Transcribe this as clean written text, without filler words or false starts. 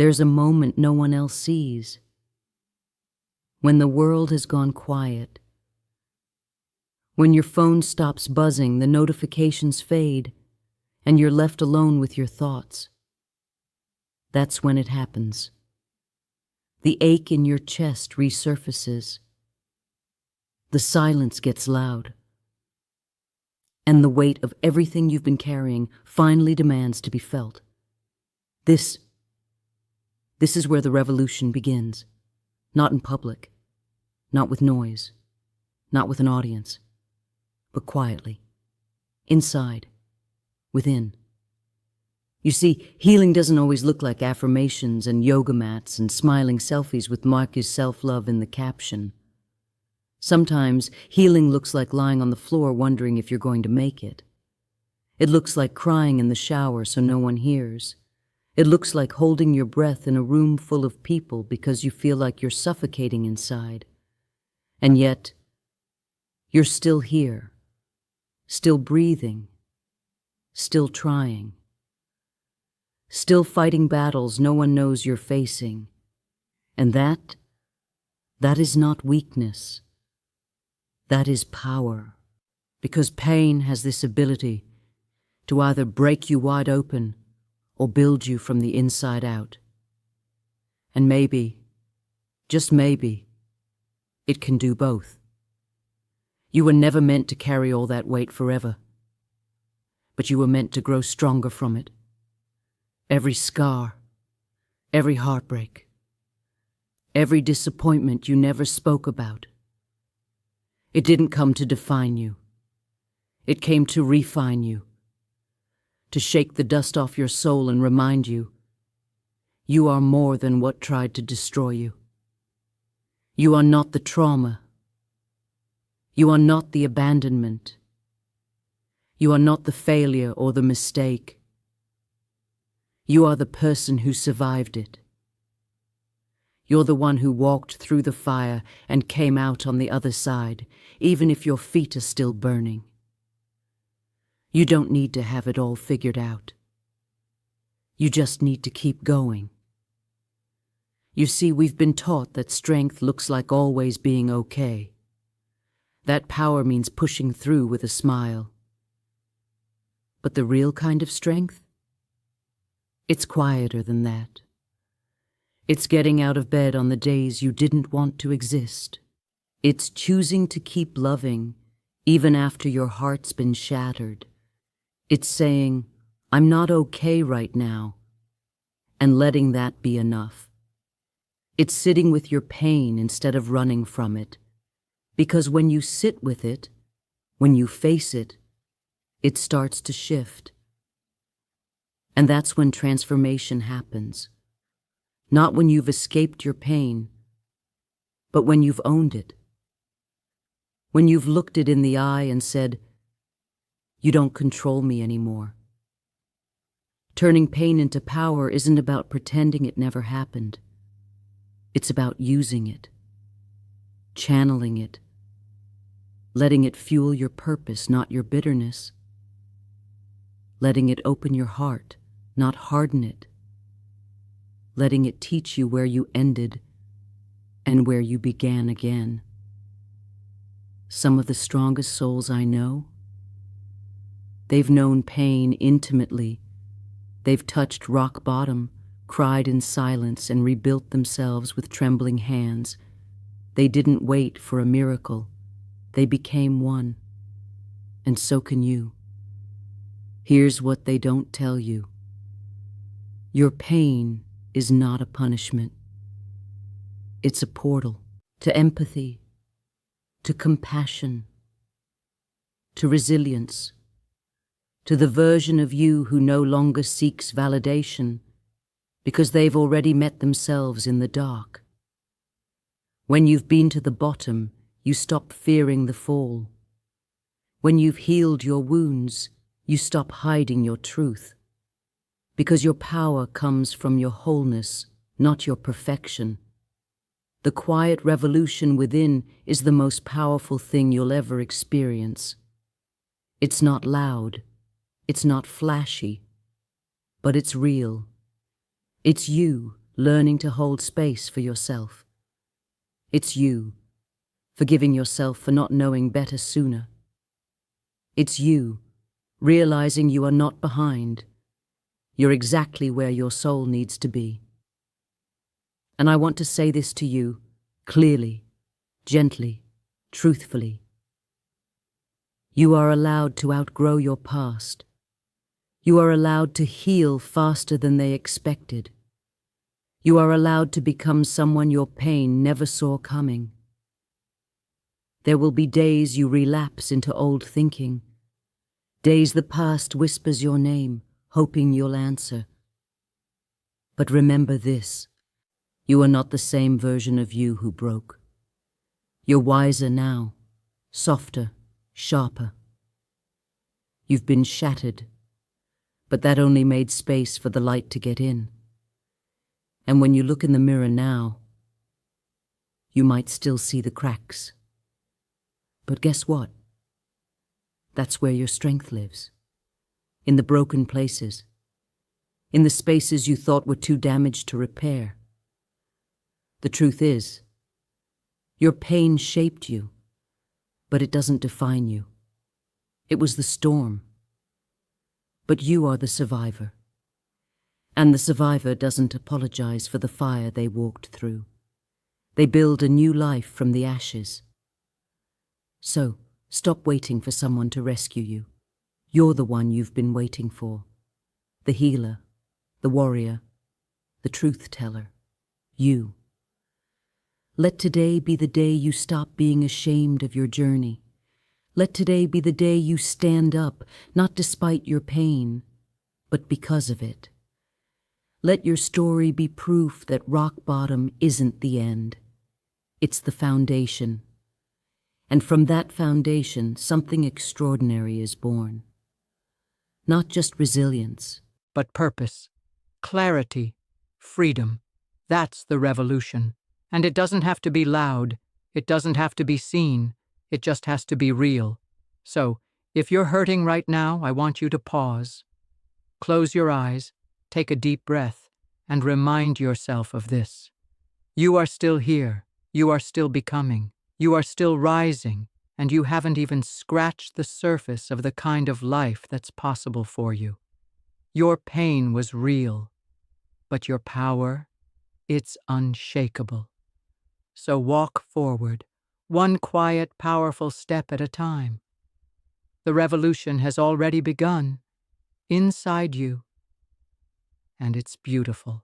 There's a moment no one else sees. When the world has gone quiet. When your phone stops buzzing, the notifications fade, and you're left alone with your thoughts. That's when it happens. The ache in your chest resurfaces. The silence gets loud. And the weight of everything you've been carrying finally demands to be felt. This is where the revolution begins. Not in public, not with noise, not with an audience, but quietly, inside, within. You see, healing doesn't always look like affirmations and yoga mats and smiling selfies with Marcus self-love in the caption. Sometimes healing looks like lying on the floor wondering if you're going to make it. It looks like crying in the shower so no one hears. It looks like holding your breath in a room full of people because you feel like you're suffocating inside. And yet, you're still here, still breathing, still trying, still fighting battles no one knows you're facing. And that is not weakness. That is power. Because pain has this ability to either break you wide open or build you from the inside out. And maybe, just maybe, it can do both. You were never meant to carry all that weight forever, but you were meant to grow stronger from it. Every scar, every heartbreak, every disappointment you never spoke about. It didn't come to define you. It came to refine you, to shake the dust off your soul and remind you, you are more than what tried to destroy you. You are not the trauma. You are not the abandonment. You are not the failure or the mistake. You are the person who survived it. You're the one who walked through the fire and came out on the other side, even if your feet are still burning. You don't need to have it all figured out. You just need to keep going. You see, we've been taught that strength looks like always being okay. That power means pushing through with a smile. But the real kind of strength? It's quieter than that. It's getting out of bed on the days you didn't want to exist. It's choosing to keep loving even after your heart's been shattered. It's saying, I'm not okay right now, and letting that be enough. It's sitting with your pain instead of running from it, because when you sit with it, when you face it, it starts to shift. And that's when transformation happens. Not when you've escaped your pain, but when you've owned it. When you've looked it in the eye and said, you don't control me anymore. Turning pain into power isn't about pretending it never happened. It's about using it, channeling it, letting it fuel your purpose, not your bitterness. Letting it open your heart, not harden it. Letting it teach you where you ended and where you began again. Some of the strongest souls I know, they've known pain intimately. They've touched rock bottom, cried in silence, and rebuilt themselves with trembling hands. They didn't wait for a miracle. They became one. And so can you. Here's what they don't tell you. Your pain is not a punishment. It's a portal to empathy, to compassion, to resilience, to the version of you who no longer seeks validation because they've already met themselves in the dark. When you've been to the bottom, you stop fearing the fall. When you've healed your wounds, you stop hiding your truth. Because your power comes from your wholeness, not your perfection. The quiet revolution within is the most powerful thing you'll ever experience. It's not loud, it's not flashy, but it's real. It's you learning to hold space for yourself. It's you, forgiving yourself for not knowing better sooner. It's you, realizing you are not behind. You're exactly where your soul needs to be. And I want to say this to you clearly, gently, truthfully. You are allowed to outgrow your past. You are allowed to heal faster than they expected. You are allowed to become someone your pain never saw coming. There will be days you relapse into old thinking, days the past whispers your name, hoping you'll answer. But remember this, you are not the same version of you who broke. You're wiser now, softer, sharper. You've been shattered, but that only made space for the light to get in. And when you look in the mirror now, you might still see the cracks. But guess what? That's where your strength lives. In the broken places. In the spaces you thought were too damaged to repair. The truth is, your pain shaped you, but it doesn't define you. It was the storm. But you are the survivor. And the survivor doesn't apologize for the fire they walked through. They build a new life from the ashes. So, stop waiting for someone to rescue you. You're the one you've been waiting for. The healer, the warrior, the truth teller. You. Let today be the day you stop being ashamed of your journey. Let today be the day you stand up, not despite your pain, but because of it. Let your story be proof that rock bottom isn't the end. It's the foundation. And from that foundation, something extraordinary is born. Not just resilience, but purpose, clarity, freedom. That's the revolution. And it doesn't have to be loud. It doesn't have to be seen. It just has to be real. So, if you're hurting right now, I want you to pause. Close your eyes, take a deep breath, and remind yourself of this. You are still here. You are still becoming. You are still rising, and you haven't even scratched the surface of the kind of life that's possible for you. Your pain was real, but your power, it's unshakable. So walk forward, one quiet, powerful step at a time. The revolution has already begun, inside you, and it's beautiful.